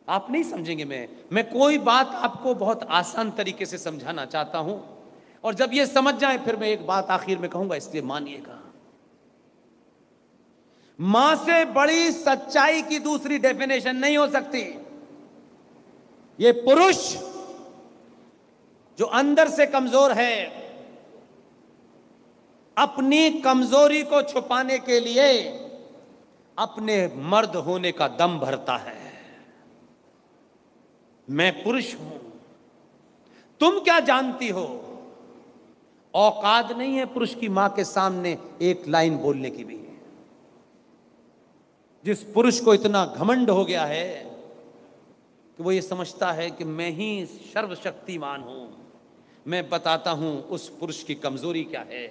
आप नहीं समझेंगे। मैं कोई बात आपको बहुत आसान तरीके से समझाना चाहता हूं, और जब ये समझ जाए फिर मैं एक बात आखिर में कहूंगा, इसलिए मानिएगा। मां से बड़ी सच्चाई की दूसरी डेफिनेशन नहीं हो सकती। ये पुरुष जो अंदर से कमजोर है, अपनी कमजोरी को छुपाने के लिए अपने मर्द होने का दम भरता है। मैं पुरुष हूं, तुम क्या जानती हो? औकात नहीं है पुरुष की मां के सामने एक लाइन बोलने की भी। जिस पुरुष को इतना घमंड हो गया है कि वो ये समझता है कि मैं ही सर्वशक्तिमान हूं, मैं बताता हूं उस पुरुष की कमजोरी क्या है,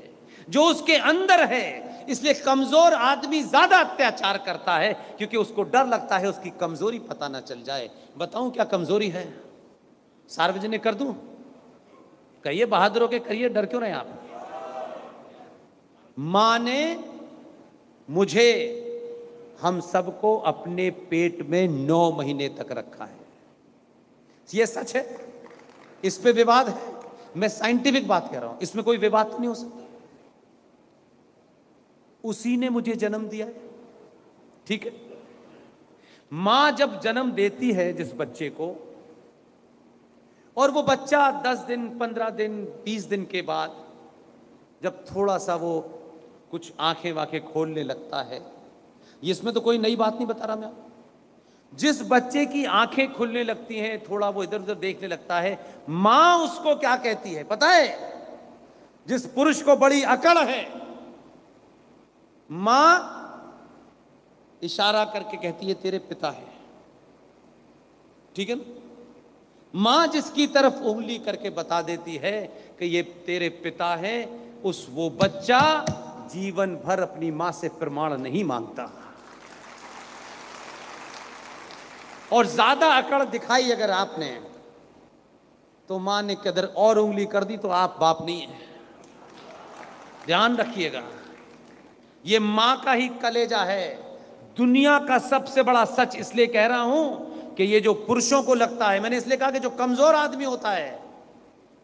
जो उसके अंदर है। इसलिए कमजोर आदमी ज्यादा अत्याचार करता है, क्योंकि उसको डर लगता है उसकी कमजोरी पता ना चल जाए। बताऊं क्या कमजोरी है? सार्वजनिक कर दूं? कहिए, बहादुर के करिए, डर क्यों रहे आप? मां ने मुझे, हम सबको अपने पेट में 9 महीने तक रखा है। यह सच है, इस पे विवाद है। मैं साइंटिफिक बात कह रहा हूं, इसमें कोई विवाद तो नहीं हो सकता। उसी ने मुझे जन्म दिया है, ठीक है। मां जब जन्म देती है जिस बच्चे को, और वो बच्चा 10 दिन, 15 दिन, 20 दिन के बाद जब थोड़ा सा वो कुछ आंखें वाखें खोलने लगता है, इसमें तो कोई नई बात नहीं बता रहा मैं। जिस बच्चे की आंखें खुलने लगती हैं, थोड़ा वो इधर उधर देखने लगता है, मां उसको क्या कहती है पता है? जिस पुरुष को बड़ी अकड़ है, मां इशारा करके कहती है तेरे पिता है, ठीक है ना? मां जिसकी तरफ उंगली करके बता देती है कि ये तेरे पिता है, उस वो बच्चा जीवन भर अपनी मां से प्रमाण नहीं मांगता। और ज्यादा अकड़ दिखाई अगर आपने, तो मां ने कदर और उंगली कर दी तो आप बाप नहीं है। ध्यान रखिएगा, ये मां का ही कलेजा है। दुनिया का सबसे बड़ा सच इसलिए कह रहा हूं कि ये जो पुरुषों को लगता है, मैंने इसलिए कहा कि जो कमजोर आदमी होता है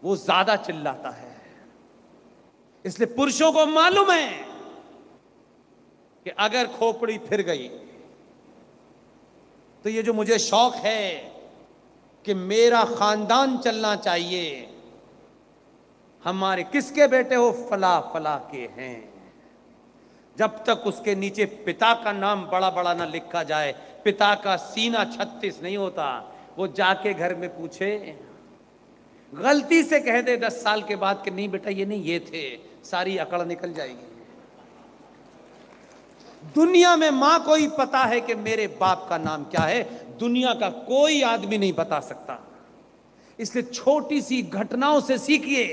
वो ज्यादा चिल्लाता है। इसलिए पुरुषों को मालूम है कि अगर खोपड़ी फिर गई तो ये जो मुझे शौक है कि मेरा खानदान चलना चाहिए, हमारे किसके बेटे हो? फला फला के हैं। जब तक उसके नीचे पिता का नाम बड़ा बड़ा ना लिखा जाए, पिता का सीना 36 नहीं होता। वो जाके घर में पूछे, गलती से कह दे 10 साल के बाद कि नहीं बेटा ये नहीं ये थे, सारी अकड़ निकल जाएगी। दुनिया में मां को ही पता है कि मेरे बाप का नाम क्या है, दुनिया का कोई आदमी नहीं बता सकता। इसलिए छोटी सी घटनाओं से सीखिए।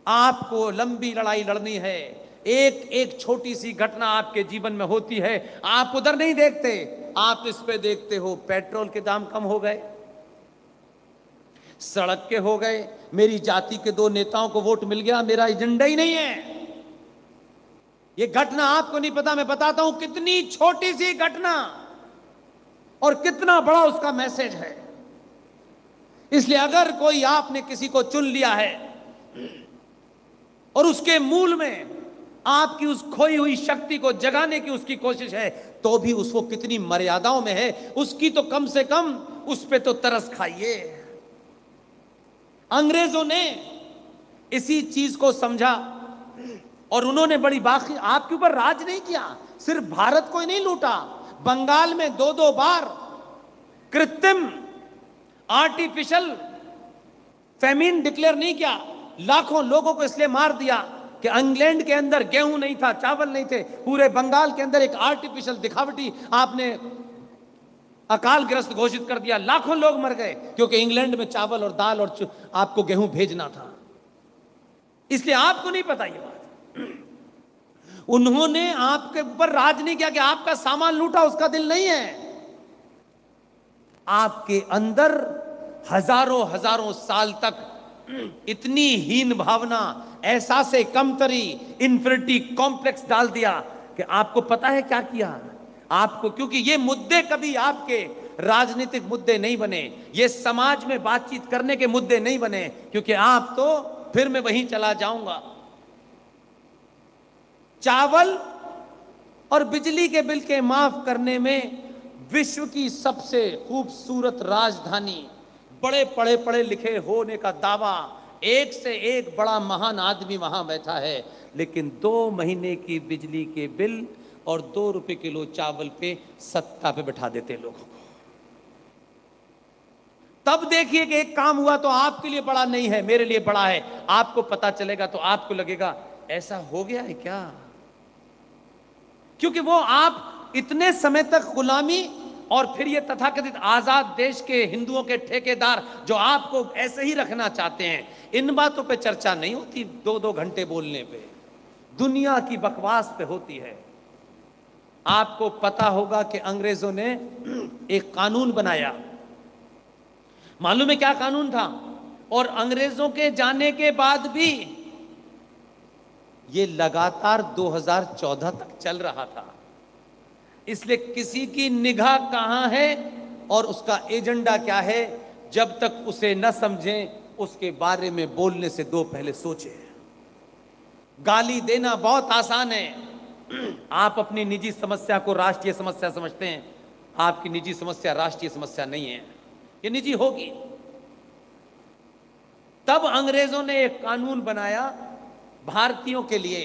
आपको लंबी लड़ाई लड़नी है, एक एक छोटी सी घटना आपके जीवन में होती है, आप उधर नहीं देखते, आप इस पे देखते हो पेट्रोल के दाम कम हो गए, सड़क के हो गए, मेरी जाति के 2 नेताओं को वोट मिल गया, मेरा एजेंडा ही नहीं है। ये घटना आपको नहीं पता, मैं बताता हूं कितनी छोटी सी घटना और कितना बड़ा उसका मैसेज है। इसलिए अगर कोई आपने किसी को चुन लिया है और उसके मूल में आपकी उस खोई हुई शक्ति को जगाने की उसकी कोशिश है, तो भी उसको कितनी मर्यादाओं में है, उसकी तो कम से कम उस पे तो तरस खाइए। अंग्रेजों ने इसी चीज को समझा और उन्होंने बड़ी बाकी आपके ऊपर राज नहीं किया। सिर्फ भारत को ही नहीं लूटा, बंगाल में 2-2 बार कृत्रिम आर्टिफिशियल फेमिन डिक्लेयर नहीं किया, लाखों लोगों को इसलिए मार दिया कि इंग्लैंड के अंदर गेहूं नहीं था, चावल नहीं थे, पूरे बंगाल के अंदर एक आर्टिफिशियल दिखावटी आपने अकाल ग्रस्त घोषित कर दिया, लाखों लोग मर गए क्योंकि इंग्लैंड में चावल और दाल और आपको गेहूं भेजना था। इसलिए आपको नहीं पता ये बात। उन्होंने आपके ऊपर राज नहीं किया कि आपका सामान लूटा, उसका दिल नहीं है। आपके अंदर हजारों हजारों साल तक इतनी हीन भावना, एहसासे कमतरी, इन्फिनिटी कॉम्प्लेक्स डाल दिया कि आपको पता है क्या किया आपको, क्योंकि ये मुद्दे कभी आपके राजनीतिक मुद्दे नहीं बने, ये समाज में बातचीत करने के मुद्दे नहीं बने, क्योंकि आप तो फिर मैं वहीं चला जाऊंगा। चावल और बिजली के बिल के माफ करने में विश्व की सबसे खूबसूरत राजधानी, बड़े पढ़े लिखे होने का दावा, एक से एक बड़ा महान आदमी वहां बैठा है, लेकिन 2 महीने की बिजली के बिल और 2 रुपए किलो चावल पे सत्ता पे बैठा देते लोगों को। तब देखिए कि एक काम हुआ तो आपके लिए बड़ा नहीं है, मेरे लिए बड़ा है। आपको पता चलेगा तो आपको लगेगा ऐसा हो गया है क्या, क्योंकि वो आप इतने समय तक गुलामी और फिर ये तथाकथित आजाद देश के हिंदुओं के ठेकेदार जो आपको ऐसे ही रखना चाहते हैं, इन बातों पे चर्चा नहीं होती 2-2 घंटे बोलने पे, दुनिया की बकवास पे होती है। आपको पता होगा कि अंग्रेजों ने एक कानून बनाया, मालूम है क्या कानून था? और अंग्रेजों के जाने के बाद भी ये लगातार 2014 तक चल रहा था। इसलिए किसी की निगाह कहां है और उसका एजेंडा क्या है, जब तक उसे न समझें उसके बारे में बोलने से दो पहले सोचें। गाली देना बहुत आसान है, आप अपनी निजी समस्या को राष्ट्रीय समस्या समझते हैं, आपकी निजी समस्या राष्ट्रीय समस्या नहीं है, ये निजी होगी। तब अंग्रेजों ने एक कानून बनाया भारतीयों के लिए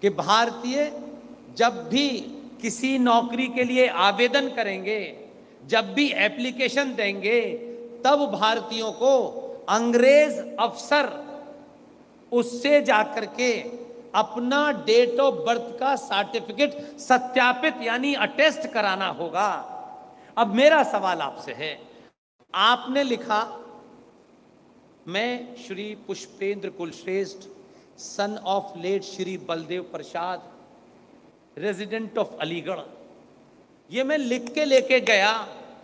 कि भारतीय जब भी किसी नौकरी के लिए आवेदन करेंगे, जब भी एप्लीकेशन देंगे, तब भारतीयों को अंग्रेज अफसर उससे जाकर के अपना डेट ऑफ बर्थ का सर्टिफिकेट सत्यापित यानी अटेस्ट कराना होगा। अब मेरा सवाल आपसे है, आपने लिखा मैं Shri Pushpendra Kulshreshtha son of late Shri Baldev Prasad resident of Aligarh, ये मैं लिख के लेके गया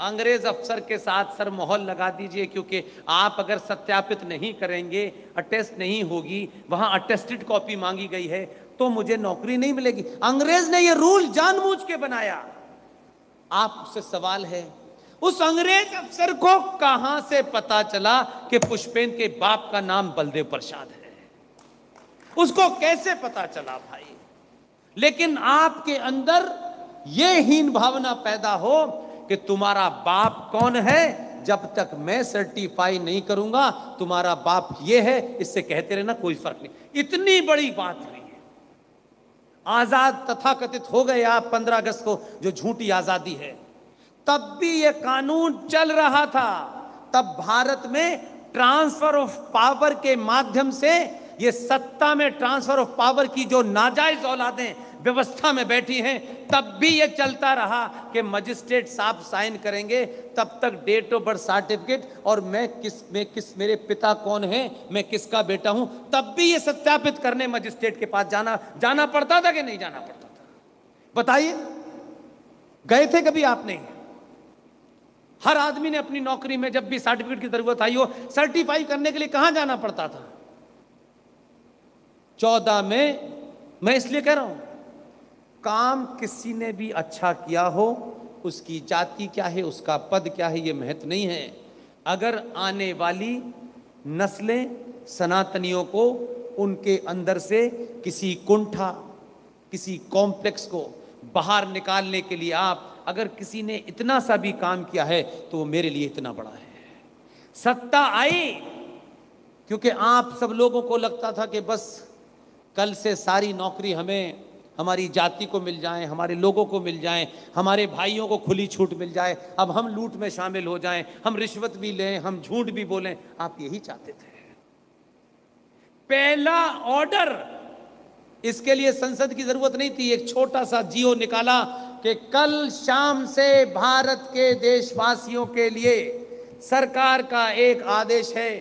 अंग्रेज अफसर के साथ, सर मोहर लगा दीजिए, क्योंकि आप अगर सत्यापित नहीं करेंगे, अटेस्ट नहीं होगी, वहां अटेस्टेड कॉपी मांगी गई है, तो मुझे नौकरी नहीं मिलेगी। अंग्रेज ने ये रूल जानबूझ के बनाया। आपसे सवाल है, उस अंग्रेज अफसर को कहां से पता चला कि पुष्पेंद्र के बाप का नाम बलदेव प्रसाद है? उसको कैसे पता चला भाई? लेकिन आपके अंदर यह हीन भावना पैदा हो कि तुम्हारा बाप कौन है, जब तक मैं सर्टिफाई नहीं करूंगा तुम्हारा बाप ये है, इससे कहते रहना कोई फर्क नहीं। इतनी बड़ी बात हुई है, आजाद तथाकथित हो गए आप 15 अगस्त को, जो झूठी आजादी है। तब भी यह कानून चल रहा था, तब भारत में ट्रांसफर ऑफ पावर के माध्यम से, ये सत्ता में ट्रांसफर ऑफ पावर की जो नाजायज औलादें व्यवस्था में बैठी हैं, तब भी ये चलता रहा कि मजिस्ट्रेट साहब साइन करेंगे, तब तक डेट ऑफ बर्थ सर्टिफिकेट और मैं किस मेरे पिता कौन है, मैं किसका बेटा हूं, तब भी ये सत्यापित करने मजिस्ट्रेट के पास जाना पड़ता था कि नहीं जाना पड़ता था? बताइए, गए थे कभी आपने? हर आदमी ने अपनी नौकरी में जब भी सर्टिफिकेट की जरूरत आई हो, सर्टिफाई करने के लिए कहां जाना पड़ता था? 14 में मैं इसलिए कह रहा हूं, काम किसी ने भी अच्छा किया हो, उसकी जाति क्या है, उसका पद क्या है, यह महत्व नहीं है। अगर आने वाली नस्लें सनातनियों को उनके अंदर से किसी कुंठा, किसी कॉम्प्लेक्स को बाहर निकालने के लिए आप अगर किसी ने इतना सा भी काम किया है, तो वो मेरे लिए इतना बड़ा है। सत्ता आई क्योंकि आप सब लोगों को लगता था कि बस कल से सारी नौकरी हमें, हमारी जाति को मिल जाए, हमारे लोगों को मिल जाए, हमारे भाइयों को खुली छूट मिल जाए, अब हम लूट में शामिल हो जाएं, हम रिश्वत भी लें, हम झूठ भी बोलें। आप यही चाहते थे। पहला ऑर्डर, इसके लिए संसद की जरूरत नहीं थी, एक छोटा सा जियो निकाला कि कल शाम से भारत के देशवासियों के लिए सरकार का एक आदेश है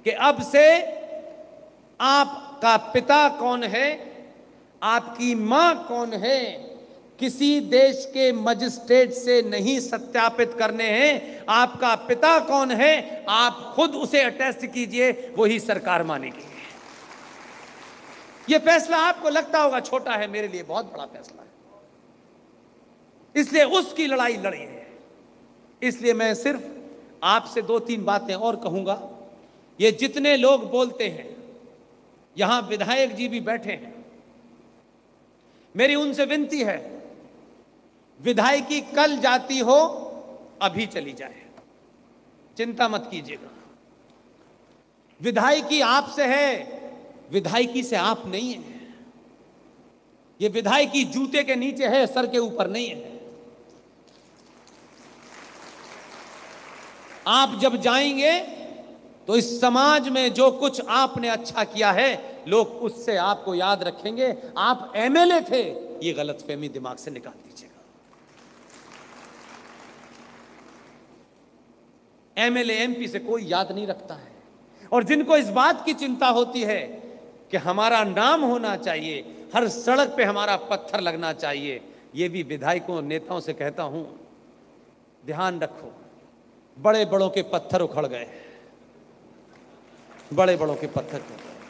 कि अब से आपका पिता कौन है, आपकी मां कौन है, किसी देश के मजिस्ट्रेट से नहीं सत्यापित करने हैं। आपका पिता कौन है, आप खुद उसे अटेस्ट कीजिए, वही सरकार मानेगी। यह फैसला आपको लगता होगा छोटा है, मेरे लिए बहुत बड़ा फैसला है, इसलिए उसकी लड़ाई लड़ी है। इसलिए मैं सिर्फ आपसे 2-3 बातें और कहूंगा। ये जितने लोग बोलते हैं, यहां विधायक जी भी बैठे हैं, मेरी उनसे विनती है, विधायकी कल जाती हो अभी चली जाए, चिंता मत कीजिएगा। विधायकी आपसे है, विधायकी से आप नहीं है। ये विधायकी जूते के नीचे है, सर के ऊपर नहीं है। आप जब जाएंगे तो इस समाज में जो कुछ आपने अच्छा किया है, लोग उससे आपको याद रखेंगे। आप एमएलए थे, ये गलतफहमी दिमाग से निकाल दीजिएगा। एमएलए एमपी से कोई याद नहीं रखता है। और जिनको इस बात की चिंता होती है कि हमारा नाम होना चाहिए, हर सड़क पे हमारा पत्थर लगना चाहिए, ये भी विधायकों नेताओं से कहता हूं, ध्यान रखो। बड़े बड़ों के पत्थर उखड़ गए, बड़े बड़ों के पत्थर उखड़ गए।